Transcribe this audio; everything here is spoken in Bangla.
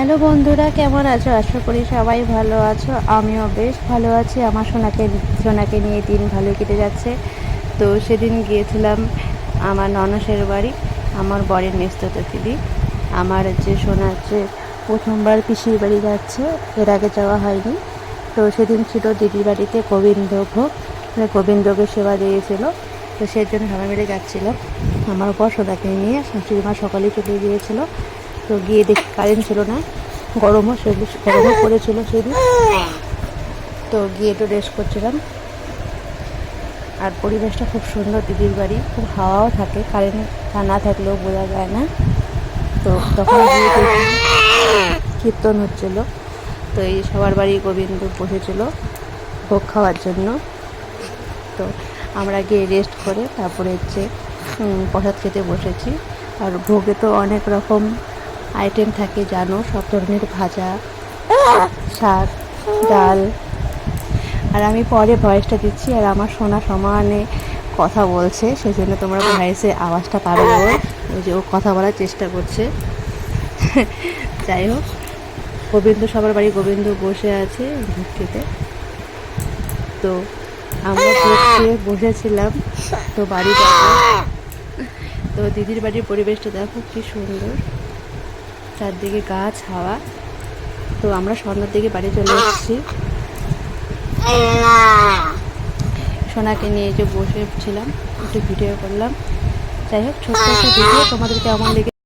হ্যালো বন্ধুরা, কেমন আছো? আশা করি সবাই ভালো আছো। আমিও বেশ ভালো আছি। আমার সোনাকে নিয়ে দিন ভালোই কেটে যাচ্ছে। তো সেদিন গিয়েছিলাম আমার ননসের বাড়ি, আমার বরের মেসতুতো দিদি। আমার সোনার প্রথমবার পিসির বাড়ি যাচ্ছে, এর আগে যাওয়া হয়নি। তো সেদিন ছিল দিদির বাড়িতে গোবিন্দভোগ, গোবিন্দকে সেবা দিয়েছিল। তো সেই জন্য সবাই মিলে যাচ্ছিলাম। আমার বর সোনাকে নিয়ে, শাশুড়ি মা সকালে চলে গিয়েছিল। তো গিয়ে দেখি কারেন্ট ছিল না, গরমও পড়েছিল সেদিন। তো গিয়ে একটু রেস্ট করছিলাম। আর পরিবেশটা খুব সুন্দর, দিদির বাড়ি, খুব হাওয়াও থাকে, কারেন্ট না থাকলেও বোঝা যায় না। তো তখন গিয়ে দেখি কীর্তন হচ্ছিলো। তো এই সবার বাড়ি গোবিন্দ বসেছিল ভোগ খাওয়ার জন্য। তো আমরা গিয়ে রেস্ট করে তারপরে প্রসাদ খেতে বসেছি। আর ভোগে তো অনেক রকম আইটেম থাকে, জানো, সব ধরনের ভাজা, শাক, ডাল। আর আমি পরে ভয়েসটা দিচ্ছি, আর আমার সোনা সমানে কথা বলছে, সেই জন্য তোমরা ভয়েসে আওয়াজটা পাবে। ওই যে ও কথা বলার চেষ্টা করছে। যাই হোক, সবার বাড়ি গোবিন্দ বসে আছে ভোগ খেতে। তো আমরা ভোগ খেয়ে বসেছিলাম। তো বাড়ি যাবো। তো দিদির বাড়ির পরিবেশটা দেখো কি সুন্দর, চারদিকে গাছ, হাওয়া। তো আমরা সন্ধ্যার দিকে বাড়ি চলে এসেছি। সোনাকে নিয়ে বসেছিলাম, একটু ভিডিও করলাম। যাই হোক, ছোট্ট একটা ভিডিও তোমাদের কেমন লেগে